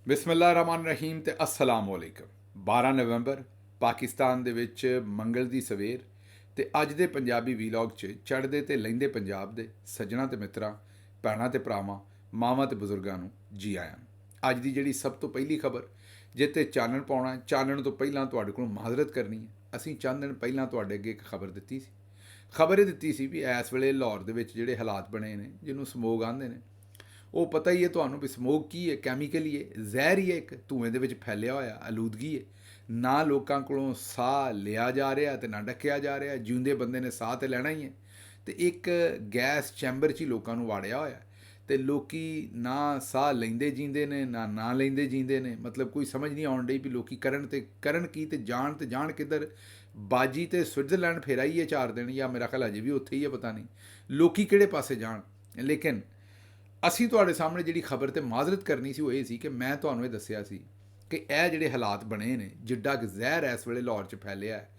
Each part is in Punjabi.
ਬਿਸਮਿਲ੍ਲਾ ਰਹਿਮਾਨ ਰਹੀਮ ਤੇ ਅਸਲਾਮ ਵਾਲੇਕਮ। 12 ਨਵੰਬਰ ਪਾਕਿਸਤਾਨ ਦੇ ਵਿੱਚ ਮੰਗਲ ਦੀ ਸਵੇਰ ਤੇ ਅੱਜ ਦੇ ਪੰਜਾਬੀ ਵੀਲੌਗ 'ਚ ਚੜ੍ਹਦੇ ਤੇ ਲਹਿੰਦੇ ਪੰਜਾਬ ਦੇ ਸੱਜਣਾ ਤੇ ਮਿੱਤਰਾਂ, ਭੈਣਾਂ ਤੇ ਭਰਾਵਾਂ, ਮਾਵਾਂ ਤੇ ਬਜ਼ੁਰਗਾਂ ਨੂੰ ਜੀ ਆਇਆਂ। ਅੱਜ ਦੀ ਜਿਹੜੀ ਸਭ ਤੋਂ ਪਹਿਲੀ ਖਬਰ ਜਿਹ 'ਤੇ ਚਾਨਣ ਪਾਉਣਾ, ਚਾਨਣ ਤੋਂ ਪਹਿਲਾਂ ਤੁਹਾਡੇ ਕੋਲ ਮਾਜ਼ਰਤ ਕਰਨੀ ਹੈ। ਅਸੀਂ ਚੰਦ ਦਿਨ ਪਹਿਲਾਂ ਤੁਹਾਡੇ ਅੱਗੇ ਇੱਕ ਖਬਰ ਦਿੱਤੀ ਸੀ। ਖਬਰ ਇਹ ਦਿੱਤੀ ਸੀ ਵੀ ਇਸ ਵੇਲੇ ਲਾਹੌਰ ਦੇ ਵਿੱਚ ਜਿਹੜੇ ਹਾਲਾਤ ਬਣੇ ਨੇ, ਜਿਹਨੂੰ ਸਮੋਗ ਆਂਦੇ ਨੇ, ਉਹ ਪਤਾ ਹੀ ਹੈ ਤੁਹਾਨੂੰ ਵੀ ਸਮੋਗ ਕੀ ਹੈ। ਕੈਮੀਕਲ ਹੀ ਹੈ, ਜ਼ਹਿਰ ਹੀ ਹੈ, ਇੱਕ ਧੂਏ ਦੇ ਵਿੱਚ ਫੈਲਿਆ ਹੋਇਆ ਆਲੂਦਗੀ ਹੈ। ਨਾ ਲੋਕਾਂ ਕੋਲੋਂ ਸਾਹ ਲਿਆ ਜਾ ਰਿਹਾ ਤੇ ਨਾ ਡੱਕਿਆ ਜਾ ਰਿਹਾ। ਜਿਉਂਦੇ ਬੰਦੇ ਨੇ ਸਾਹ ਤੇ ਲੈਣਾ ਹੀ ਹੈ, ਤੇ ਇੱਕ ਗੈਸ ਚੈਂਬਰ 'ਚ ਹੀ ਲੋਕਾਂ ਨੂੰ ਵਾੜਿਆ ਹੋਇਆ ਤੇ ਲੋਕੀ ਨਾ ਸਾਹ ਲੈਂਦੇ ਜੀਂਦੇ ਨੇ ਨਾ ਲੈਂਦੇ ਜੀਂਦੇ ਨੇ। ਮਤਲਬ ਕੋਈ ਸਮਝ ਨਹੀਂ ਆਉਣ ਡਈ ਵੀ ਲੋਕੀ ਕਰਨ ਕੀ ਤੇ ਜਾਣ ਕਿੱਧਰ। ਬਾਜੀ ਤੇ ਸਵਿਟਜ਼ਰਲੈਂਡ ਫੇਰ ਆਈ ਹੈ 4 ਦਿਨ, ਜਾਂ ਮੇਰਾ ਖਿਆਲ ਅਜੇ ਵੀ ਉੱਥੇ ਹੀ ਹੈ, ਪਤਾ ਨਹੀਂ ਲੋਕੀ ਕਿਹੜੇ ਪਾਸੇ ਜਾਣ। ਲੇਕਿਨ ਅਸੀਂ ਤੁਹਾਡੇ ਸਾਹਮਣੇ ਜਿਹੜੀ ਖਬਰ ਤੇ ਮਾਜ਼ਰਤ ਕਰਨੀ ਸੀ ਉਹ ਇਹ ਸੀ ਕਿ ਮੈਂ ਤੁਹਾਨੂੰ ਇਹ ਦੱਸਿਆ ਸੀ ਕਿ ਇਹ ਜਿਹੜੇ ਹਾਲਾਤ ਬਣੇ ਨੇ, ਜਿੱਡਾ ਕਿ ਜ਼ਹਿਰ ਇਸ ਵੇਲੇ ਲਾਹੌਰ 'ਚ ਫੈਲਿਆ ਹੈ,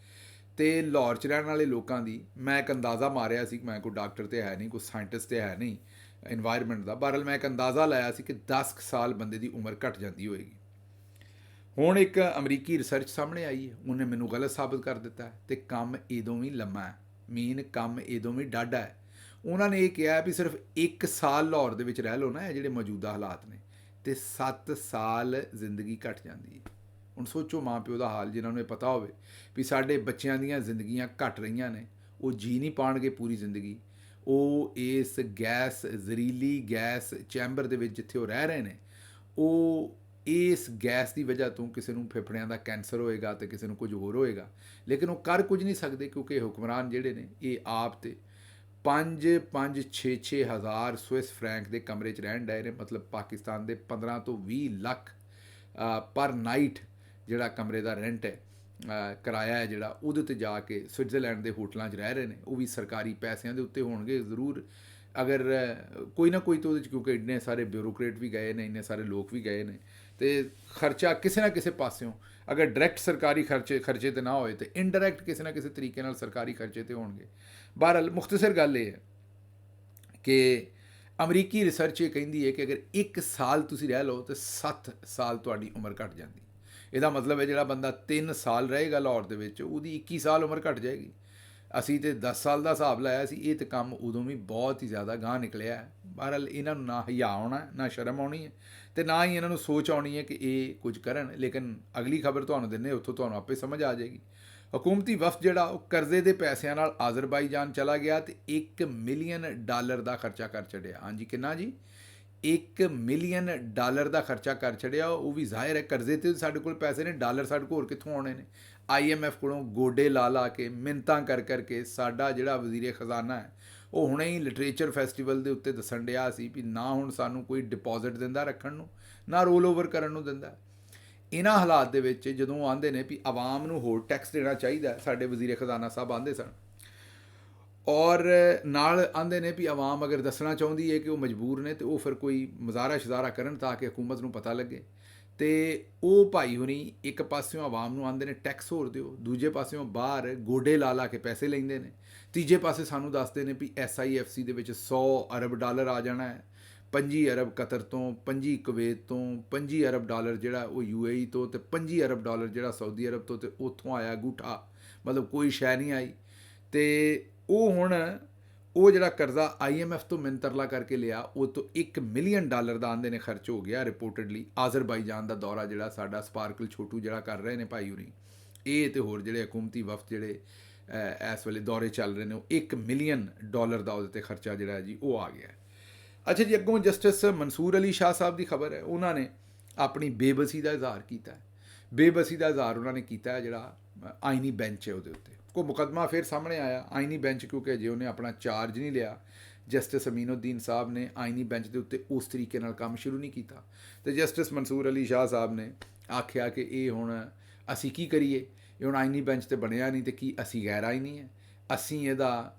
ਤੇ ਲਾਹੌਰ 'ਚ ਰਹਿਣ ਵਾਲੇ ਲੋਕਾਂ ਦੀ ਮੈਂ ਇੱਕ ਅੰਦਾਜ਼ਾ ਮਾਰਿਆ ਸੀ। ਮੈਂ ਕੋਈ ਡਾਕਟਰ ਤੇ ਹੈ ਨਹੀਂ, ਕੋਈ ਸਾਇੰਟਿਸਟ ਤੇ ਹੈ ਨਹੀਂ ਇਨਵਾਇਰਨਮੈਂਟ ਦਾ। ਬਹਰਹਾਲ ਮੈਂ ਇੱਕ ਅੰਦਾਜ਼ਾ ਲਾਇਆ ਸੀ ਕਿ 10 ਸਾਲ ਬੰਦੇ ਦੀ ਉਮਰ ਘਟ ਜਾਂਦੀ ਹੋਏਗੀ। ਹੁਣ ਇੱਕ ਅਮਰੀਕੀ ਰਿਸਰਚ ਸਾਹਮਣੇ ਆਈ ਹੈ, ਉਹਨੇ ਮੈਨੂੰ ਗਲਤ ਸਾਬਤ ਕਰ ਦਿੱਤਾ ਤੇ ਕੰਮ ਇਦੋਂ ਵੀ ਲੰਮਾ ਹੈ, ਕੰਮ ਇਦੋਂ ਵੀ ਡਾਢਾ ਹੈ। ਉਹਨਾਂ ਨੇ ਇਹ ਕਿਹਾ ਵੀ ਸਿਰਫ 1 ਸਾਲ ਲਾਹੌਰ ਦੇ ਵਿੱਚ ਰਹਿ ਲਓ ਨਾ, ਇਹ ਜਿਹੜੇ ਮੌਜੂਦਾ ਹਾਲਾਤ ਨੇ, ਤੇ 7 ਸਾਲ ਜ਼ਿੰਦਗੀ ਘਟ ਜਾਂਦੀ ਹੈ। ਹੁਣ ਸੋਚੋ ਮਾਂ ਪਿਓ ਦਾ ਹਾਲ, ਜਿਨ੍ਹਾਂ ਨੂੰ ਇਹ ਪਤਾ ਹੋਵੇ ਵੀ ਸਾਡੇ ਬੱਚਿਆਂ ਦੀਆਂ ਜ਼ਿੰਦਗੀਆਂ ਘਟ ਰਹੀਆਂ ਨੇ, ਉਹ ਜੀ ਨਹੀਂ ਪਾਉਣਗੇ ਪੂਰੀ ਜ਼ਿੰਦਗੀ। ਉਹ ਇਸ ਜ਼ਹਿਰੀਲੀ ਗੈਸ ਚੈਂਬਰ ਦੇ ਵਿੱਚ ਜਿੱਥੇ ਉਹ ਰਹਿ ਰਹੇ ਨੇ, ਉਹ ਇਸ ਗੈਸ ਦੀ ਵਜ੍ਹਾ ਤੋਂ ਕਿਸੇ ਨੂੰ ਫੇਫੜਿਆਂ ਦਾ ਕੈਂਸਰ ਹੋਏਗਾ ਤੇ ਕਿਸੇ ਨੂੰ ਕੁਝ ਹੋਰ ਹੋਏਗਾ। ਲੇਕਿਨ ਉਹ ਕਰ ਕੁਝ ਨਹੀਂ ਸਕਦੇ, ਕਿਉਂਕਿ ਹੁਕਮਰਾਨ ਜਿਹੜੇ ਨੇ ਇਹ ਆਪ ਤੇ 5-6 ਹਜ਼ਾਰ ਸਵਿਸ ਫਰੈਂਕ ਦੇ ਕਮਰੇ 'ਚ ਰਹਿਣ ਡਏ ਨੇ। ਮਤਲਬ ਪਾਕਿਸਤਾਨ ਦੇ 15 ਤੋਂ 20 ਲੱਖ ਪਰ ਨਾਈਟ ਜਿਹੜਾ ਕਮਰੇ ਦਾ ਰੈਂਟ ਹੈ, ਕਿਰਾਇਆ ਹੈ ਜਿਹੜਾ, ਉਹਦੇ 'ਤੇ ਜਾ ਕੇ ਸਵਿਟਜ਼ਰਲੈਂਡ ਦੇ ਹੋਟਲਾਂ 'ਚ ਰਹਿ ਰਹੇ ਨੇ। ਉਹ ਵੀ ਸਰਕਾਰੀ ਪੈਸਿਆਂ ਦੇ ਉੱਤੇ ਹੋਣਗੇ ਜ਼ਰੂਰ, ਅਗਰ ਕੋਈ ਨਾ ਕੋਈ ਤਾਂ ਉਹਦੇ 'ਚ, ਕਿਉਂਕਿ ਇੰਨੇ ਸਾਰੇ ਬਿਊਰੋਕਰੇਟ ਵੀ ਗਏ ਨੇ, ਇੰਨੇ ਸਾਰੇ ਲੋਕ ਵੀ ਗਏ ਨੇ, ਤੇ ਖਰਚਾ ਕਿਸੇ ਨਾ ਕਿਸੇ ਪਾਸਿਓਂ, ਅਗਰ ਡਾਇਰੈਕਟ ਸਰਕਾਰੀ ਖਰਚੇ ਤੇ ਨਾ ਹੋਏ ਤੇ ਇਨਡਾਇਰੈਕਟ ਕਿਸੇ ਨਾ ਕਿਸੇ ਤਰੀਕੇ ਨਾਲ ਸਰਕਾਰੀ ਖਰਚੇ ਤੇ ਹੋਣਗੇ। ਬਹਰਹਾਲ ਮੁਖਤਸਰ ਗੱਲ ਇਹ ਹੈ ਕਿ ਅਮਰੀਕੀ ਰਿਸਰਚ ਇਹ ਕਹਿੰਦੀ ਹੈ ਕਿ ਅਗਰ 1 ਸਾਲ ਤੁਸੀਂ ਰਹਿ ਲਓ ਤਾਂ 7 ਸਾਲ ਤੁਹਾਡੀ ਉਮਰ ਘਟ ਜਾਂਦੀ। ਇਹਦਾ ਮਤਲਬ ਹੈ ਜਿਹੜਾ ਬੰਦਾ 3 ਸਾਲ ਰਹੇਗਾ ਲਾਹੌਰ ਦੇ ਵਿੱਚ, ਉਹਦੀ 21 ਸਾਲ ਉਮਰ ਘਟ ਜਾਏਗੀ। ਅਸੀਂ ਤੇ 10 ਸਾਲ ਦਾ ਹਿਸਾਬ ਲਾਇਆ ਸੀ। ਇਹ ਤਾਂ ਕੰਮ ਉਦੋਂ ਵੀ ਬਹੁਤ ਹੀ ਜ਼ਿਆਦਾ ਗਾਂਹ ਨਿਕਲਿਆ ਹੈ। ਬਹਰਹਾਲ ਇਹਨਾਂ ਨੂੰ ਨਾ ਹਿਆ ਆਉਣਾ, ਨਾ ਸ਼ਰਮ ਆਉਣੀ ਹੈ, ਤੇ ਨਾ ਹੀ ਇਹਨਾਂ ਨੂੰ ਸੋਚ ਆਉਣੀ ਹੈ ਕਿ ਇਹ ਕੁਝ ਕਰਨ। ਲੇਕਿਨ ਅਗਲੀ ਖਬਰ ਤੁਹਾਨੂੰ ਦਿੰਦੇ, ਉੱਥੋਂ ਤੁਹਾਨੂੰ ਆਪੇ ਸਮਝ ਆ ਜਾਏਗੀ। ਹਕੂਮਤੀ ਵਫਦ ਜਿਹੜਾ ਉਹ ਕਰਜ਼ੇ ਦੇ ਪੈਸਿਆਂ ਨਾਲ ਆਜ਼ਰਬਾਈਜਾਨ ਚਲਾ ਗਿਆ ਤੇ $1 ਮਿਲੀਅਨ ਦਾ ਖਰਚਾ ਕਰ ਛੱਡਿਆ। ਹਾਂਜੀ, ਕਿੰਨਾ ਜੀ? $1 ਮਿਲੀਅਨ ਦਾ ਖਰਚਾ ਕਰ ਛੱਡਿਆ। ਉਹ ਵੀ ਜ਼ਾਹਿਰ ਹੈ ਕਰਜ਼ੇ ਤੇ ਸਾਡੇ ਕੋਲ ਪੈਸੇ ਨੇ, ਡਾਲਰ ਸਾਡੇ ਕੋਲ ਹੋਰ ਕਿੱਥੋਂ ਆਉਣੇ ਨੇ? IMF ਕੋਲੋਂ ਗੋਡੇ ਲਾ ਕੇ ਮਿੰਨਤਾਂ ਕਰ ਸਾਡਾ ਜਿਹੜਾ ਵਜ਼ੀਰ ਖਜ਼ਾਨਾ ਹੈ, ਉਹ ਹੁਣੇ ਹੀ ਲਿਟਰੇਚਰ ਫੈਸਟੀਵਲ ਦੇ ਉੱਤੇ ਦੱਸਣ ਡਿਆ ਸੀ ਵੀ ਨਾ ਹੁਣ ਸਾਨੂੰ ਕੋਈ ਡਿਪੋਜ਼ਿਟ ਦਿੰਦਾ ਰੱਖਣ ਨੂੰ, ਨਾ ਰੋਲ ਓਵਰ ਕਰਨ ਨੂੰ ਦਿੰਦਾ। ਇਹਨਾਂ ਹਾਲਾਤ ਦੇ ਵਿੱਚ ਜਦੋਂ ਆਉਂਦੇ ਨੇ ਵੀ ਆਵਾਮ ਨੂੰ ਹੋਰ ਟੈਕਸ ਦੇਣਾ ਚਾਹੀਦਾ, ਸਾਡੇ ਵਜ਼ੀਰ ਖਜ਼ਾਨਾ ਸਾਹਿਬ ਆਂਦੇ ਸਨ, ਔਰ ਨਾਲ ਆਂਦੇ ਨੇ ਵੀ ਆਵਾਮ ਅਗਰ ਦੱਸਣਾ ਚਾਹੁੰਦੀ ਹੈ ਕਿ ਉਹ ਮਜਬੂਰ ਨੇ, ਤੇ ਉਹ ਫਿਰ ਕੋਈ ਮਜ਼ਾਰਾ ਸ਼ਜ਼ਾਰਾ ਕਰਨ ਤਾਂ ਕਿ ਹਕੂਮਤ ਨੂੰ ਪਤਾ ਲੱਗੇ। ਤੇ ਉਹ ਭਾਈ ਹੁਣੀ ਇੱਕ ਪਾਸਿਓਂ ਆਵਾਮ ਨੂੰ ਆਂਦੇ ਨੇ ਟੈਕਸ ਹੋਰ ਦਿਓ, ਦੂਜੇ ਪਾਸਿਓਂ ਬਾਹਰ ਗੋਡੇ ਲਾ ਕੇ ਪੈਸੇ ਲੈਂਦੇ ਨੇ, ਤੀਜੇ ਪਾਸੇ ਸਾਨੂੰ ਦੱਸਦੇ ਨੇ ਵੀ SIFC ਦੇ ਵਿੱਚ $100 ਅਰਬ ਆ ਜਾਣਾ ਹੈ, 25 ਅਰਬ ਕਤਰ ਤੋਂ, 25 ਕੁਵੈਤ ਤੋਂ, 25 ਅਰਬ ਜਿਹੜਾ ਉਹ UAE ਤੋਂ, ਤੇ 25 ਅਰਬ ਜਿਹੜਾ ਸਾਊਦੀ ਅਰਬ ਤੋਂ, ਤੇ ਉੱਥੋਂ ਆਇਆ ਗੂਠਾ। ਮਤਲਬ ਕੋਈ ਸ਼ੈ ਨਹੀਂ ਆਈ। ਤੇ ਉਹ ਹੁਣ ਉਹ ਜਿਹੜਾ ਕਰਜ਼ਾ IMF ਤੋਂ ਮਿੰਤਰਲਾ ਕਰਕੇ ਲਿਆ, ਉਹ ਤੋਂ $1 ਮਿਲੀਅਨ ਦਾ ਆਂਦੇ ਨੇ ਖਰਚ ਹੋ ਗਿਆ ਰਿਪੋਰਟਡਲੀ। ਆਜ਼ਰਬਾਈਜਾਨ ਦਾ ਦੌਰਾ ਜਿਹੜਾ ਸਾਡਾ ਸਪਾਰਕਲ ਛੋਟੂ ਜਿਹੜਾ ਕਰ ਰਹੇ ਨੇ ਭਾਈ ਹੋਰੀ, ਇਹ ਤੇ ਹੋਰ ਜਿਹੜੇ ਹਕੂਮਤੀ ਵਫਦ ਜਿਹੜੇ ਇਸ ਵੇਲੇ ਦੌਰੇ ਚੱਲ ਰਹੇ ਨੇ, ਉਹ $1 ਮਿਲੀਅਨ ਦਾ ਉਹਦੇ 'ਤੇ ਖਰਚਾ ਜਿਹੜਾ ਜੀ ਉਹ ਆ ਗਿਆ। ਅੱਛਾ ਜੀ, ਅੱਗੋਂ ਜਸਟਿਸ ਮਨਸੂਰ ਅਲੀ ਸ਼ਾਹ ਸਾਹਿਬ ਦੀ ਖਬਰ ਹੈ। ਉਹਨਾਂ ਨੇ ਆਪਣੀ ਬੇਬਸੀ ਦਾ ਇਜ਼ਹਾਰ ਕੀਤਾ। ਬੇਬਸੀ ਦਾ ਇਜ਼ਹਾਰ ਉਹਨਾਂ ਨੇ ਕੀਤਾ ਜਿਹੜਾ ਆਈਨੀ ਬੈਂਚ ਹੈ ਉਹਦੇ ਉੱਤੇ। ਕੋਈ ਮੁਕੱਦਮਾ ਫਿਰ ਸਾਹਮਣੇ ਆਇਆ ਆਈਨੀ ਬੈਂਚ, ਕਿਉਂਕਿ ਅਜੇ ਉਹਨੇ ਆਪਣਾ ਚਾਰਜ ਨਹੀਂ ਲਿਆ। ਜਸਟਿਸ ਅਮੀਨੁੱਦੀਨ ਸਾਹਿਬ ਨੇ ਆਈਨੀ ਬੈਂਚ ਦੇ ਉੱਤੇ ਉਸ ਤਰੀਕੇ ਨਾਲ ਕੰਮ ਸ਼ੁਰੂ ਨਹੀਂ ਕੀਤਾ, ਤੇ ਜਸਟਿਸ ਮਨਸੂਰ ਅਲੀ ਸ਼ਾਹ ਸਾਹਿਬ ਨੇ ਆਖਿਆ ਕਿ ਇਹ ਹੁਣ ਅਸੀਂ ਕੀ ਕਰੀਏ, ਇਹ ਹੁਣ ਆਈਨੀ ਬੈਂਚ ਤੇ ਬਣਿਆ ਨਹੀਂ, ਤੇ ਕੀ ਅਸੀਂ ਗੈਰ ਆਈਨੀ ਹੈ? ਅਸੀਂ ਇਹਦਾ